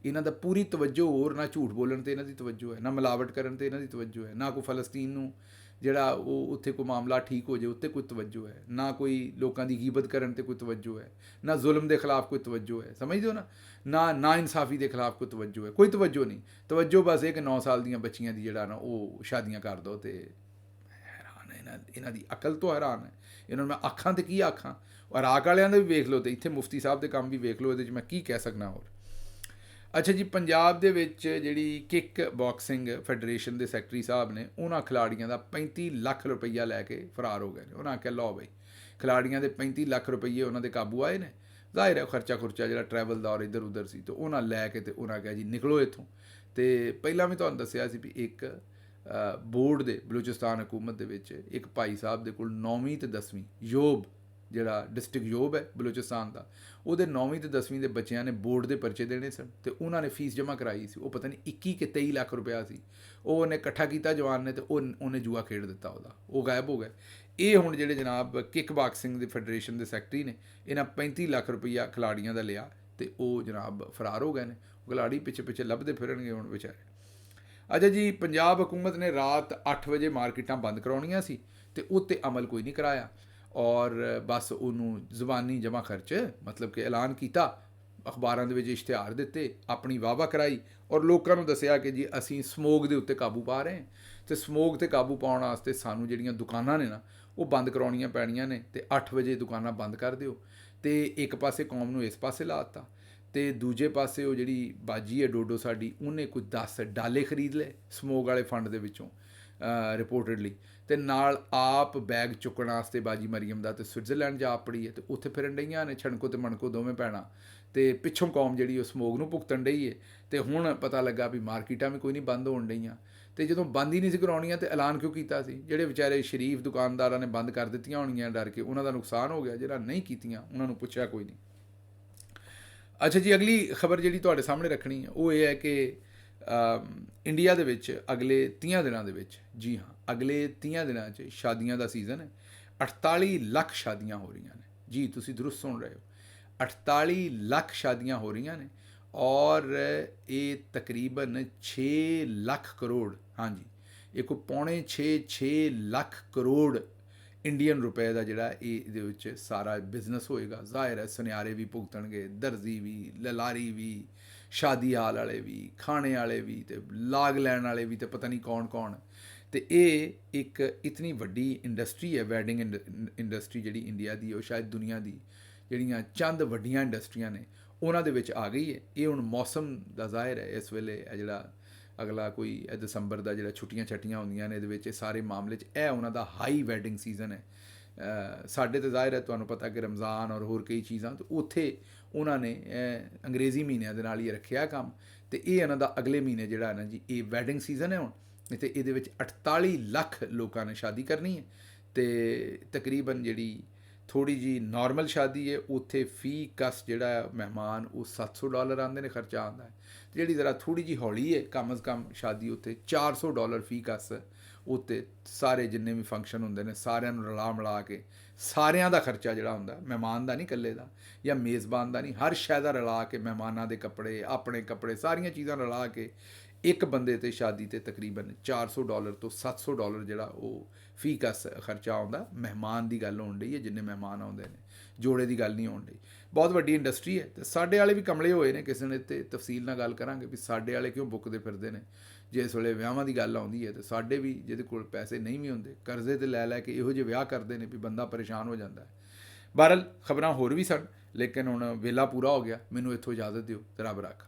ਇਹਨਾਂ ਦਾ ਪੂਰੀ ਤਵੱਜੋ ਹੋਰ ਨਾ ਝੂਠ ਬੋਲਣ 'ਤੇ ਇਹਨਾਂ ਦੀ ਤਵੱਜੋ ਹੈ, ਨਾ ਮਿਲਾਵਟ ਕਰਨ 'ਤੇ ਇਹਨਾਂ ਦੀ ਤਵੱਜੋ ਹੈ, ਨਾ ਕੋਈ ਫਲਸਤੀਨ ਨੂੰ ਜਿਹੜਾ ਉਹ ਉੱਥੇ ਕੋਈ ਮਾਮਲਾ ਠੀਕ ਹੋ ਜਾਏ ਉੱਤੇ ਕੋਈ ਤਵੱਜੋ ਹੈ, ਨਾ ਕੋਈ ਲੋਕਾਂ ਦੀ ਗੀਬਤ ਕਰਨ 'ਤੇ ਕੋਈ ਤਵੱਜੋ ਹੈ, ਨਾ ਜ਼ੁਲਮ ਦੇ ਖਿਲਾਫ ਕੋਈ ਤਵੱਜੋ ਹੈ। ਸਮਝਦੇ ਹੋ ਨਾ, ਨਾ ਇਨਸਾਫੀ ਦੇ ਖਿਲਾਫ ਕੋਈ ਤਵੱਜੋ ਹੈ, ਕੋਈ ਤਵੱਜੋ ਨਹੀਂ। ਤਵੱਜੋ ਬਸ ਇਹ ਕਿ 9 ਸਾਲ ਦੀਆਂ ਬੱਚੀਆਂ ਦੀ ਜਿਹੜਾ ਨਾ ਉਹ ਸ਼ਾਦੀਆਂ ਕਰ ਦਿਓ। ਅਤੇ ਹੈਰਾਨ ਹੈ ਇਹਨਾਂ ਦੀ ਅਕਲ ਤੋਂ ਹੈਰਾਨ ਹੈ। ਇਹਨਾਂ ਨੂੰ ਮੈਂ ਆਖਾਂ ਤੇ ਕੀ ਆਖਾਂ। ਇਰਾਕ ਵਾਲਿਆਂ ਦਾ ਵੀ ਵੇਖ ਲਓ ਅਤੇ ਇੱਥੇ ਮੁਫਤੀ ਸਾਹਿਬ ਦੇ ਕੰਮ ਵੀ ਵੇਖ ਲਓ, ਇਹਦੇ 'ਚ ਮੈਂ ਕੀ ਕਹਿ ਸਕਦਾ ਹੋਰ। ਅੱਛਾ ਜੀ, ਪੰਜਾਬ ਦੇ ਵਿੱਚ ਜਿਹੜੀ ਕਿੱਕ ਬਾਕਸਿੰਗ ਫੈਡਰੇਸ਼ਨ ਦੇ ਸੈਕਟਰੀ ਸਾਹਿਬ ਨੇ, ਉਹਨਾਂ ਖਿਲਾੜੀਆਂ ਦਾ 35 ਲੱਖ ਰੁਪਈਆ ਲੈ ਕੇ ਫਰਾਰ ਹੋ ਗਏ ਨੇ। ਉਹਨਾਂ ਆਖਿਆ ਲਓ ਬਈ, ਖਿਲਾੜੀਆਂ ਦੇ 35 ਲੱਖ ਰੁਪਈਏ ਉਹਨਾਂ ਦੇ ਕਾਬੂ ਆਏ ਨੇ। ਜ਼ਾਹਿਰ ਹੈ ਖਰਚਾ ਜਿਹੜਾ ਟਰੈਵਲ ਦਾ ਔਰ ਇੱਧਰ ਉੱਧਰ ਸੀ, ਅਤੇ ਉਹਨਾਂ ਲੈ ਕੇ ਅਤੇ ਉਹਨਾਂ ਕਿਹਾ ਜੀ ਨਿਕਲੋ ਇੱਥੋਂ। ਅਤੇ ਪਹਿਲਾਂ ਵੀ ਤੁਹਾਨੂੰ ਦੱਸਿਆ ਸੀ ਵੀ ਇੱਕ ਬੋਰਡ ਦੇ ਬਲੂਚਿਸਤਾਨ ਹਕੂਮਤ ਦੇ ਵਿੱਚ ਇੱਕ ਭਾਈ ਸਾਹਿਬ ਦੇ ਕੋਲ 9ਵੀਂ ਅਤੇ 10ਵੀਂ ਯੋਬ, ਜਿਹੜਾ ਡਿਸਟ੍ਰਿਕਟ ਯੋਬ ਹੈ ਬਲੂਚਿਸਤਾਨ ਦਾ, ਉਹਦੇ 9ਵੀਂ ਅਤੇ 10ਵੀਂ ਦੇ ਬੱਚਿਆਂ ਨੇ ਬੋਰਡ ਦੇ ਪਰਚੇ ਦੇਣੇ ਸਨ ਅਤੇ ਉਹਨਾਂ ਨੇ ਫੀਸ ਜਮ੍ਹਾਂ ਕਰਾਈ ਸੀ। ਉਹ ਪਤਾ ਨਹੀਂ 21 ਕਿ 23 ਲੱਖ ਰੁਪਇਆ ਸੀ। ਉਹ ਉਹਨੇ ਇਕੱਠਾ ਕੀਤਾ ਜਵਾਨ ਨੇ, ਅਤੇ ਉਹਨੇ ਜੂਆ ਖੇਡ ਦਿੱਤਾ ਉਹਦਾ, ਉਹ ਗਾਇਬ ਹੋ ਗਿਆ। ਇਹ ਹੁਣ ਜਿਹੜੇ ਜਨਾਬ ਕਿੱਕ ਬਾਕਸਿੰਗ ਦੀ ਫੈਡਰੇਸ਼ਨ ਦੇ ਸੈਕਟਰੀ ਨੇ, ਇਹਨਾਂ 35 ਲੱਖ ਰੁਪਈਆ ਖਿਲਾੜੀਆਂ ਦਾ ਲਿਆ ਤੇ ਉਹ ਜਨਾਬ ਫਰਾਰ ਹੋ ਗਏ ਨੇ। ਗਲਾੜੀ ਪਿੱਛੇ ਪਿੱਛੇ ਲੱਭਦੇ ਫਿਰਨਗੇ ਹੁਣ ਵਿਚਾਰੇ। ਅੱਛਾ ਜੀ, ਪੰਜਾਬ ਹਕੂਮਤ ਨੇ ਰਾਤ 8 ਵਜੇ ਮਾਰਕੀਟਾਂ ਬੰਦ ਕਰਾਉਣੀਆਂ ਸੀ ਤੇ ਉੱਤੇ ਅਮਲ ਕੋਈ ਨਹੀਂ ਕਰਾਇਆ, ਔਰ ਬਸ ਉਹਨੂੰ ਜ਼ੁਬਾਨੀ ਜਮ੍ਹਾਂ ਖਰਚ ਮਤਲਬ ਕਿ ਐਲਾਨ ਕੀਤਾ, ਅਖਬਾਰਾਂ ਦੇ ਵਿੱਚ ਇਸ਼ਤਿਹਾਰ ਦਿੱਤੇ, ਆਪਣੀ ਵਾਹਵਾ ਕਰਾਈ ਔਰ ਲੋਕਾਂ ਨੂੰ ਦੱਸਿਆ ਕਿ ਜੀ ਅਸੀਂ ਸਮੋਗ ਦੇ ਉੱਤੇ ਕਾਬੂ ਪਾ ਰਹੇ ਹਾਂ, ਤੇ ਸਮੋਗ 'ਤੇ ਕਾਬੂ ਪਾਉਣ ਵਾਸਤੇ ਸਾਨੂੰ ਜਿਹੜੀਆਂ ਦੁਕਾਨਾਂ ਨੇ ਨਾ ਉਹ ਬੰਦ ਕਰਾਉਣੀਆਂ ਪੈਣੀਆਂ ਨੇ, ਤੇ 8 ਵਜੇ ਦੁਕਾਨਾਂ ਬੰਦ ਕਰ ਦਿਓ। ਤੇ ਇੱਕ ਪਾਸੇ ਕੌਮ ਨੂੰ ਇਸ ਪਾਸੇ ਲਾ ਦਿੱਤਾ, ਤੇ ਦੂਜੇ ਪਾਸੇ ਉਹ ਜਿਹੜੀ ਬਾਜੀ ਹੈ ਡੋਡੋ ਸਾਡੀ, ਉਹਨੇ ਕੋਈ 10 ਡਾਲੇ ਖਰੀਦ ਲਏ ਸਮੋਗ ਵਾਲੇ ਫੰਡ ਦੇ ਵਿੱਚੋਂ ਰਿਪੋਰਟਡਲੀ, ਤੇ ਨਾਲ ਆਪ ਬੈਗ ਚੁੱਕਣ ਵਾਸਤੇ ਬਾਜੀ ਮਰੀਮ ਦਾ ਤੇ ਸਵਿਟਜ਼ਰਲੈਂਡ ਜਾ ਪੜੀ ਹੈ, ਤੇ ਉੱਥੇ ਫਿਰਨ ਡਈਆਂ ਨੇ ਛਣਕੋ ਤੇ ਮਣਕੋ ਦੋਵੇਂ ਭੈਣਾਂ, ਤੇ ਪਿੱਛੋਂ ਕੌਮ ਜਿਹੜੀ ਉਹ ਸਮੋਗ ਨੂੰ ਭੁਗਤਣ ਡਈ ਹੈ। ਤੇ ਹੁਣ ਪਤਾ ਲੱਗਾ ਵੀ ਮਾਰਕੀਟਾਂ ਵੀ ਕੋਈ ਨਹੀਂ ਬੰਦ ਹੋਣ ਡਈਆਂ, ਤੇ ਜਦੋਂ ਬੰਦ ਹੀ ਨਹੀਂ ਸੀ ਕਰਾਉਣੀਆਂ ਤੇ ਐਲਾਨ ਕਿਉਂ ਕੀਤਾ ਸੀ? ਜਿਹੜੇ ਵਿਚਾਰੇ ਸ਼ਰੀਫ ਦੁਕਾਨਦਾਰਾਂ ਨੇ ਬੰਦ ਕਰ ਦਿੱਤੀਆਂ ਹੋਣਗੀਆਂ ਡਰ ਕੇ, ਉਹਨਾਂ ਦਾ ਨੁਕਸਾਨ ਹੋ ਗਿਆ। ਜਿਹੜਾ ਨਹੀਂ ਕੀਤੀਆਂ ਉਹਨਾਂ ਨੂੰ ਪੁੱਛਿਆ ਕੋਈ ਨਹੀਂ। ਅੱਛਾ ਜੀ, ਅਗਲੀ ਖਬਰ ਜਿਹੜੀ ਤੁਹਾਡੇ ਸਾਹਮਣੇ ਰੱਖਣੀ ਹੈ ਉਹ ਇਹ ਹੈ ਕਿ ਇੰਡੀਆ ਦੇ ਵਿੱਚ ਅਗਲੇ 30 ਦਿਨਾਂ ਦੇ ਵਿੱਚ, ਜੀ ਹਾਂ ਅਗਲੇ 30 ਦਿਨਾਂ 'ਚ ਸ਼ਾਦੀਆਂ ਦਾ ਸੀਜ਼ਨ ਹੈ। 48 ਲੱਖ ਸ਼ਾਦੀਆਂ ਹੋ ਰਹੀਆਂ ਨੇ, ਜੀ ਤੁਸੀਂ ਦੁਰਸਤ ਸੁਣ ਰਹੇ ਹੋ, 48 ਲੱਖ ਸ਼ਾਦੀਆਂ ਹੋ ਰਹੀਆਂ ਨੇ, ਔਰ ਇਹ ਤਕਰੀਬਨ 6 ਲੱਖ ਕਰੋੜ, ਹਾਂਜੀ ਇਹ ਕੋਈ ਪੌਣੇ 6 ਲੱਖ ਕਰੋੜ ਇੰਡੀਅਨ ਰੁਪਏ ਦਾ ਜਿਹੜਾ ਇਹਦੇ ਵਿੱਚ ਸਾਰਾ ਬਿਜ਼ਨਸ ਹੋਏਗਾ। ਜ਼ਾਹਿਰ ਹੈ ਸੁਨਿਆਰੇ ਵੀ ਭੁਗਤਣਗੇ, ਦਰਜ਼ੀ ਵੀ, ਲਲਾਰੀ ਵੀ, ਸ਼ਾਦੀ ਹਾਲ ਵਾਲੇ ਵੀ, ਖਾਣੇ ਵਾਲੇ ਵੀ, ਤੇ ਲਾਗ ਲੈਣ ਵਾਲੇ ਵੀ, ਤੇ ਪਤਾ ਨਹੀਂ ਕੌਣ ਕੌਣ। ਤੇ ਇਹ ਇੱਕ ਇਤਨੀ ਵੱਡੀ ਇੰਡਸਟਰੀ ਹੈ, ਵੈਡਿੰਗ ਇੰਡਸਟਰੀ ਜਿਹੜੀ ਇੰਡੀਆ ਦੀ, ਉਹ ਸ਼ਾਇਦ ਦੁਨੀਆ ਦੀ ਜਿਹੜੀਆਂ ਚੰਦ ਵੱਡੀਆਂ ਇੰਡਸਟਰੀਆਂ ਨੇ ਉਹਨਾਂ ਦੇ ਵਿੱਚ ਆ ਗਈ ਹੈ। ਇਹ ਹੁਣ ਮੌਸਮ ਦਾ ਜ਼ਾਹਿਰ ਹੈ ਇਸ ਵੇਲੇ, ਇਹ ਜਿਹੜਾ ਅਗਲਾ ਕੋਈ ਇਹ ਦਸੰਬਰ ਦਾ ਜਿਹੜਾ ਛੁੱਟੀਆਂ ਛੱਟੀਆਂ ਹੁੰਦੀਆਂ ਨੇ, ਇਹਦੇ ਵਿੱਚ ਇਹ ਸਾਰੇ ਮਾਮਲੇ 'ਚ ਇਹ ਉਹਨਾਂ ਦਾ ਹਾਈ ਵੈਡਿੰਗ ਸੀਜ਼ਨ ਹੈ। ਸਾਡੇ ਤਾਂ ਜ਼ਾਹਿਰ ਹੈ ਤੁਹਾਨੂੰ ਪਤਾ ਕਿ ਰਮਜ਼ਾਨ ਔਰ ਹੋਰ ਕਈ ਚੀਜ਼ਾਂ, ਤੇ ਉੱਥੇ ਉਹਨਾਂ ਨੇ ਅੰਗਰੇਜ਼ੀ ਮਹੀਨਿਆਂ ਦੇ ਨਾਲ ਹੀ ਰੱਖਿਆ ਕੰਮ, ਤੇ ਇਹ ਇਹਨਾਂ ਦਾ ਅਗਲੇ ਮਹੀਨੇ ਜਿਹੜਾ ਹੈ ਨਾ ਜੀ, ਇਹ ਵੈਡਿੰਗ ਸੀਜ਼ਨ ਹੈ ਹੁਣ, ਤੇ ਇਹਦੇ ਵਿੱਚ 48 ਲੱਖ ਲੋਕਾਂ ਨੇ ਸ਼ਾਦੀ ਕਰਨੀ ਹੈ। ਤੇ ਤਕਰੀਬਨ ਜਿਹੜੀ ਥੋੜ੍ਹੀ ਜੀ ਨਾਰਮਲ ਸ਼ਾਦੀ ਹੈ ਉੱਥੇ ਫੀ ਕਸ ਜਿਹੜਾ ਮਹਿਮਾਨ ਉਹ $700 ਆਉਂਦੇ ਨੇ, ਖਰਚਾ ਆਉਂਦਾ ਹੈ। ਜਿਹੜੀ ਜ਼ਰਾ ਥੋੜ੍ਹੀ ਜਿਹੀ ਹੌਲੀ ਹੈ ਕਮ ਅਜ਼ ਕਮ ਸ਼ਾਦੀ, ਉੱਥੇ $400 ਫੀ ਕਸ, ਉੱਤੇ ਸਾਰੇ ਜਿੰਨੇ ਵੀ ਫੰਕਸ਼ਨ ਹੁੰਦੇ ਨੇ ਸਾਰਿਆਂ ਨੂੰ ਰਲਾ ਮਿਲਾ ਕੇ ਸਾਰਿਆਂ ਦਾ ਖਰਚਾ ਜਿਹੜਾ ਹੁੰਦਾ, ਮਹਿਮਾਨ ਦਾ ਨਹੀਂ ਇਕੱਲੇ ਦਾ ਜਾਂ ਮੇਜ਼ਬਾਨ ਦਾ ਨਹੀਂ, ਹਰ ਸ਼ੈ ਦਾ ਰਲਾ ਕੇ, ਮਹਿਮਾਨਾਂ ਦੇ ਕੱਪੜੇ, ਆਪਣੇ ਕੱਪੜੇ, ਸਾਰੀਆਂ ਚੀਜ਼ਾਂ ਰਲਾ ਕੇ ਇੱਕ ਬੰਦੇ 'ਤੇ ਸ਼ਾਦੀ 'ਤੇ ਤਕਰੀਬਨ $400 ਤੋਂ $700 ਜਿਹੜਾ ਉਹ ਫੀ ਕਸ ਖਰਚਾ ਆਉਂਦਾ। ਮਹਿਮਾਨ ਦੀ ਗੱਲ ਹੋਣ ਡਈ ਹੈ, ਜਿੰਨੇ ਮਹਿਮਾਨ ਆਉਂਦੇ ਨੇ, ਜੋੜੇ ਦੀ ਗੱਲ ਨਹੀਂ ਹੋਣ ਡਈ। ਬਹੁਤ ਵੱਡੀ ਇੰਡਸਟਰੀ ਹੈ, ਅਤੇ ਸਾਡੇ ਵਾਲੇ ਵੀ ਕਮਲੇ ਹੋਏ ਨੇ ਕਿਸੇ ਨੇ, ਤੇ ਤਫਸੀਲ ਨਾਲ ਗੱਲ ਕਰਾਂਗੇ ਵੀ ਸਾਡੇ ਵਾਲੇ ਕਿਉਂ ਬੁੱਕਦੇ ਫਿਰਦੇ ਨੇ। ਜੇ ਇਸ ਵੇਲੇ ਵਿਆਹਾਂ ਦੀ ਗੱਲ ਆਉਂਦੀ ਹੈ ਤਾਂ ਸਾਡੇ ਵੀ ਜਿਹਦੇ ਕੋਲ ਪੈਸੇ ਨਹੀਂ ਵੀ ਹੁੰਦੇ, ਕਰਜ਼ੇ 'ਤੇ ਲੈ ਲੈ ਕੇ ਇਹੋ ਜਿਹੇ ਵਿਆਹ ਕਰਦੇ ਨੇ ਵੀ ਬੰਦਾ ਪਰੇਸ਼ਾਨ ਹੋ ਜਾਂਦਾ ਹੈ। ਬਹਰਹਾਲ ਖਬਰਾਂ ਹੋਰ ਵੀ ਸਨ, ਲੇਕਿਨ ਹੁਣ ਵੇਲਾ ਪੂਰਾ ਹੋ ਗਿਆ, ਮੈਨੂੰ ਇੱਥੋਂ ਇਜਾਜ਼ਤ ਦਿਓ ਤੇ ਰੱਬ ਰੱਖ।